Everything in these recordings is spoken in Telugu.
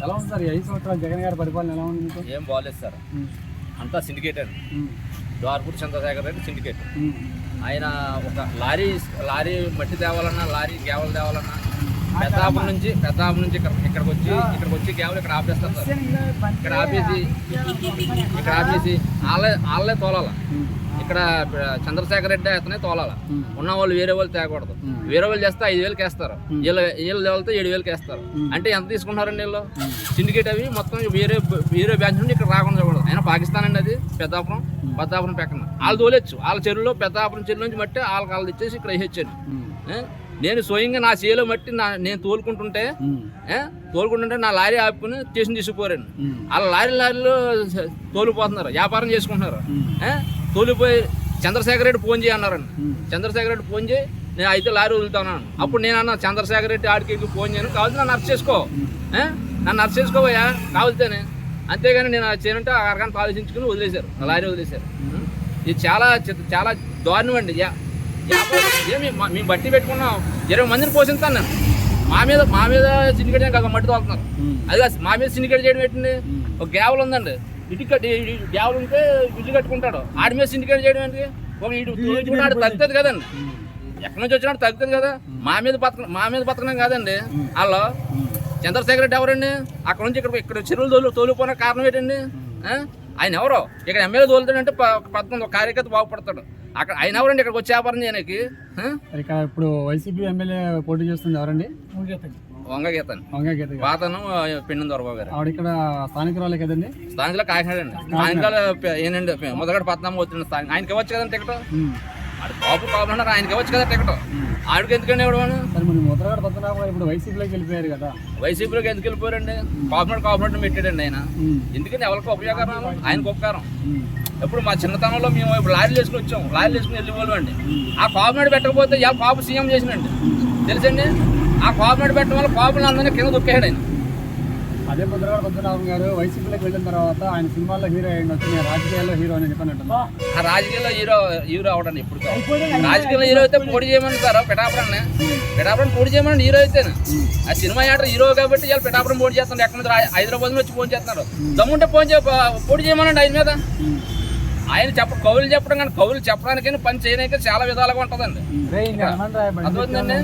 ఎలా ఉంది సార్ 5 సంవత్సరాలు జగన్ గారి పరిపాలన ఎలా ఉంది మీకు? ఏం బాగలేదు సార్, అంతా సిండికేట్ అండి. ద్వారపూడి చంద్రశేఖర్ రెడ్డి సిండికేట్. ఆయన ఒక లారీ మట్టి తేవాలన్నా, లారీ గ్యావలు తేవాలన్నా పెద్దాపురం నుంచి ఇక్కడికి వచ్చి గ్యావలు ఇక్కడ ఆపేస్తారు సార్. ఇక్కడ ఆపేసి వాళ్ళే తోలాల. ఇక్కడ చంద్రశేఖర్ రెడ్డి అతనే తోలాల. ఉన్న వాళ్ళు వేరే వాళ్ళు తేకూడదు. వేరే వాళ్ళు చేస్తే 5,000 వేస్తారు, వీళ్ళు వెళ్తే 7,000 వేస్తారు. అంటే ఎంత తీసుకుంటారండి వీళ్ళు? సిండికేట్ అవి మొత్తం వేరే బ్యాంక్ నుండి ఇక్కడ రాకుండా చూడదు. అయినా పాకిస్తాన్ అండి అది. పెద్దాపురం పక్కన వాళ్ళు తోలొచ్చు. వాళ్ళ చెరువులో పెద్దాపురం చెరువు నుంచి మట్టి వాళ్ళకి తెచ్చేసి ఇక్కడ వేయొచ్చాను. నేను స్వయంగా నా చేలో మట్టి నేను తోలుకుంటుంటే నా లారీ ఆపుకుని స్టేషన్ తీసుకుపోరండి. వాళ్ళ లారీలో తోలిపోతున్నారు, వ్యాపారం చేసుకుంటున్నారు. తోలిపోయి చంద్రశేఖర్ రెడ్డి ఫోన్ చేయన్నారండి. చంద్రశేఖర్ రెడ్డి ఫోన్ చేయి, నేను అయితే లారీ వదులుతాను. అప్పుడు నేను అన్నా, చంద్రశేఖర్ రెడ్డి ఆడికి ఫోన్ చేయను, కావాలి నన్ను అరెస్ట్ చేసుకో, నన్ను అరెస్ట్ చేసుకోబోయా కావాలితేనే. అంతేగాని నేను చేయనంటే ఆ అరగంట ఆలోచించుకుని వదిలేశారు, లారీ వదిలేశారు. ఇది చాలా దారుణం అండి. మేము బట్టి పెట్టుకున్నాం, 20 మందిని పోషిస్తాను నేను. మా మీద సిండికేట్ చేయడం కాదు, మట్టి తోలుతున్నారు. అది కాదు, మా మీద సిండికేట్ చేయడం ఏంటండి? ఒక గ్యావల్ ఉందండి, గ్యావల్ ఉంటే ఇల్లు కట్టుకుంటాడు. ఆడి మీద సిండికేట్ చేయడం ఏంటి? ఒక ఇటు తగ్గుతుంది కదండి, ఎక్కడి నుంచి వచ్చినాడు తగ్గుతుంది కదా. మా మీద బతకడం కాదండి. వాళ్ళు చంద్రశేఖర్ రెడ్డి ఎవరండి? అక్కడ నుంచి ఇక్కడ చెరువులు తోలిపోయిన కారణం ఏంటండి? ఆయన ఎవరో ఇక్కడ ఎమ్మెల్యే తోలుతాడంటే 11 కార్యకర్త బాగుపడతాడు. అక్కడ ఆయన ఎవరండి ఇక్కడికి వచ్చి వ్యాపారం చేయడానికి? ఇక్కడ ఇప్పుడు వైసీపీ ఎమ్మెల్యే పోటీ చేస్తుంది ఎవరండి? వంగగీత పాతను పిండి దొరబాబు గారు. ఆవిడ ఇక్కడ స్థానికురాలే కదండి? స్థానికులు కాకినాడ అండి. స్థానికాలు ఏంటండి మొదలగడ పద్నాలుగు వచ్చింది. ఆయనకి ఇవ్వచ్చు కదండి టికెట్. అది కాపు అన్నారు, ఆయనకి ఇవ్వచ్చు కదా టికెట్. ఆవిడకి ఎందుకండి ఇవ్వడం? ముద్రగడ పద్మనాభం ఇప్పుడు వైసీపీలోకి వెళ్ళిపోయారు కదా. వైసీపీలోకి ఎందుకు వెళ్ళిపోయారండి? కాపునట్టు పెట్టాడండి ఆయన. ఎందుకని ఎవరికి ఉపయోగకరం? ఆయనకు ఉపకారం. ఇప్పుడు మా చిన్నతనంలో మేము ఇప్పుడు లారీలు వేసుకుని వచ్చాం, లారీలు వేసుకుని వెళ్ళిపోవాలి అండి. ఆ కాపునాడు పెట్టకపోతే ఇలా కాపు సీఎం చేసినండి తెలుసండి. ఆ కాపునాడు పెట్టడం వల్ల కాపులు అందరినీ కింద దొక్కాడు ఆయన. అదే ముద్రగడ పద్మనాభం గారు వైసీపీలోకి వెళ్ళిన తర్వాత ఆయన సినిమాల్లో హీరో అయ్యండి, వచ్చి రాజకీయాల్లో హీరో అని చెప్పానంట. ఆ రాజకీయాల్లో హీరో అవడండి. ఇప్పుడు రాజకీయాల్లో హీరో అయితే పోటీ చేయమంటారు. పిఠాపురం పోటీ చేయమని హీరో అయితే ఆ సినిమా యాక్టర్ హీరో కాబట్టి ఇలా పిఠాపురం పోటీ చేస్తున్నారు. ఎక్కడ నుంచి హైదరాబాద్ వచ్చి ఫోన్ చేస్తున్నారు. దమ్ముంటే పోటీ చేయమనండి ఆయన మీద. ఆయన కవులు చెప్పడం కానీ కవులు చెప్పడానికి పని చేయడానికి చాలా విధాలుగా ఉంటుందండి. అర్థమవుతుందండి,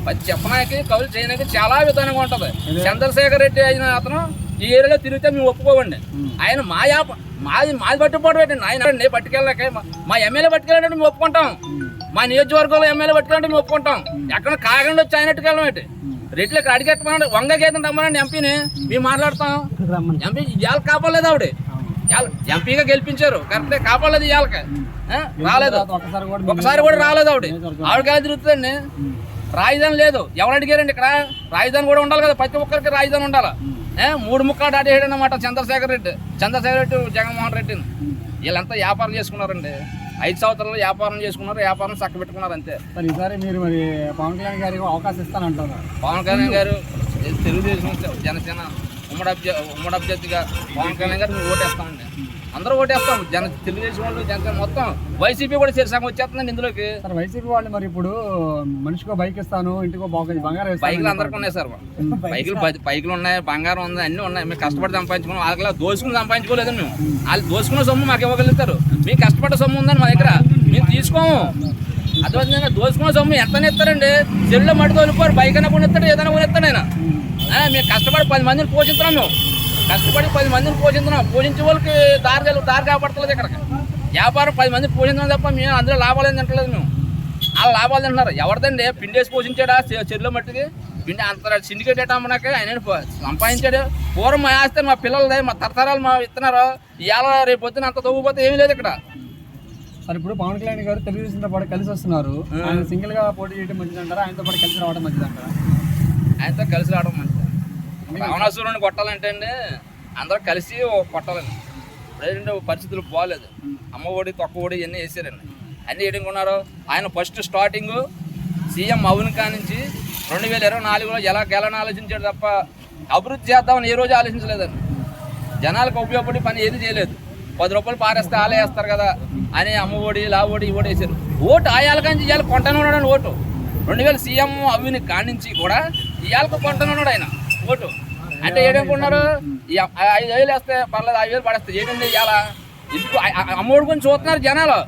పని చెప్పడానికి కవులు చేయడానికి చాలా విధానంగా ఉంటుంది. చంద్రశేఖర్ రెడ్డి అయిన అతను ఈ ఏరియాలో తిరిగితే మేము ఒప్పుకోవండి. ఆయన మాది పట్టుకోవడం ఏంటండి? ఆయన పట్టుకెళ్ళాక మా ఎమ్మెల్యే పట్టుకెళ్ళాలంటే మేము ఒప్పుకుంటాం. మా నియోజకవర్గంలో ఎమ్మెల్యే పట్టుకెళ్ళాలంటే మేము ఒప్పుకుంటాం. ఎక్కడ కాకుండా వచ్చి ఆయన పట్టుకెళ్ళడం ఏంటి? రెడ్లు ఇక్కడ అడిగెట్టమనండి, వంగగీతం రమ్మనండి ఎంపీని, మేము మాట్లాడతాం. ఎంపీ ఇవాళ కాపాడలేదు, ఆవిడ ఎంపీగా గెలిపించారు కరెక్టే, కాపాడలేదు. ఇవాళకి రాలేదు, ఒకసారి కూడా రాలేదు. ఆవిడకి ఎలా తిరుగుతుందండి? రాజధాని లేదు. ఎవరు అడిగారండి? ఇక్కడ రాజధాని కూడా ఉండాలి కదా, ప్రతి ఒక్కరికి రాజధాని ఉండాలి. 3 ముక్కలు దాటేయడం అన్నమాట చంద్రశేఖర్ రెడ్డి, జగన్మోహన్ రెడ్డిని. వీళ్ళంతా వ్యాపారం చేసుకున్నారండి. 5 సంవత్సరాలు వ్యాపారం చేసుకున్నారు, వ్యాపారం చక్క పెట్టుకున్నారు అంతే. ఈసారి మీరు మరి పవన్ కళ్యాణ్ గారికి అవకాశం ఇస్తానంటున్నారు. పవన్ కళ్యాణ్ గారు తెలుగుదేశం జనసేన ఉమ్మడి అభ్యర్థిగా పవన్ కళ్యాణ్ గారు మేము ఓటేస్తామండి. అందరూ ఓటేస్తాం. తెలుగుదేశం వాళ్ళు, జనసేన మొత్తం. వైసీపీ కూడా సగం వచ్చేస్తుందండి ఇందులోకి. వైసీపీ వాళ్ళు మరి ఇప్పుడు మనిషికో బైక్ ఇస్తాను, ఇంటికో బంగారం. బైకులు అందరికీ ఉన్నాయి సార్. బైకులు ఉన్నాయి, బంగారం ఉంది, అన్నీ ఉన్నాయి. మేము కష్టపడి సంపాదించుకున్నాం. వాళ్ళకి దోసుకుని సంపాదించుకోలేదండి మేము. వాళ్ళు దోసుకున్న సొమ్ము మాకు ఇవ్వగలుగుతారు. మీకు కష్టపడ్డ సొమ్ము ఉందని మా దగ్గర మేము తీసుకోము. అర్థమైందండి. దోసుకున్న సొమ్ము ఎంతనే ఇస్తారండి? చెల్లు మట్టి తోలిపోరు, బైక్ అయినా కొనిస్తాడు, ఏదైనా కొనిస్తాడు ఆయన. మేము కష్టపడి 10 మందిని పోషిస్తున్నాం. మేము కష్టపడి 10 మందిని పోషించే వాళ్ళకి దారి కాపాడతలేదు. ఇక్కడ వ్యాపారం 10 మంది పోషించడం తప్ప మేము అందులో లాభాలు ఏం తింటలేదు. మేము వాళ్ళ లాభాలు తింటున్నారు. ఎవరిదండి పిండేసి పోషించాడా చెరువులో మట్టికి? పిండి అంత సిండికేట్ అమ్మనాక ఆయన సంపాదించాడు. పూర్వం మా ఆస్తే మా పిల్లలదే, మా తరతరాలు మా ఇస్తున్నారు. ఇవాళ రేపు పొద్దున అంత తవ్వుపోతే ఏమీ లేదు ఇక్కడ. మరి ఇప్పుడు పవన్ కళ్యాణ్ గారు తెలుగుదేశంతో పాటు కలిసి వస్తున్నారు. ఆయన సింగిల్ గా పోటీ చేయడం మంచిదంటారా, ఆయనతో పాటు కలిసి రావడం మంచిదంటారా? ఆయనతో కలిసి రావడం మంచిది. రావణాసురుని కొట్టాలంటే అండి అందరూ కలిసి కొట్టాలండి. ఇప్పుడు పరిస్థితులు బాగాలేదు. అమ్మ ఒడి, తొక్క ఒడి ఇవన్నీ వేసారండి. అన్నీ ఏడుకున్నారు. ఆయన ఫస్ట్ స్టార్టింగ్ సీఎం అవును కానించి 2024లో ఎలా గెలని ఆలోచించాడు తప్ప అభివృద్ధి చేద్దామని ఏ రోజు ఆలోచించలేదండి. జనాలకు ఉపయోగపడి పని ఏది చేయలేదు. 10 రూపాయలు పారేస్తే ఆలే వేస్తారు కదా అని అమ్మ ఒడి, లావోడి, ఇవోడి వేసారు. ఓటు ఆయాల కాంచి ఇవాళ కొంటనే ఉన్నాడు ఓటు. 2000 సీఎం అవిని కానించి కూడా ఇవాళకు కొంటనే ఉన్నాడు ఆయన ఓటు. అంటే ఏమనుకుంటున్నారు ఈ 5,000 వేస్తే పర్లేదు 5,000 పడేస్తారు ఏంటండి ఇవాళ ఎందుకు అమ్మఒడి గురించి చూస్తున్నారు జనాలు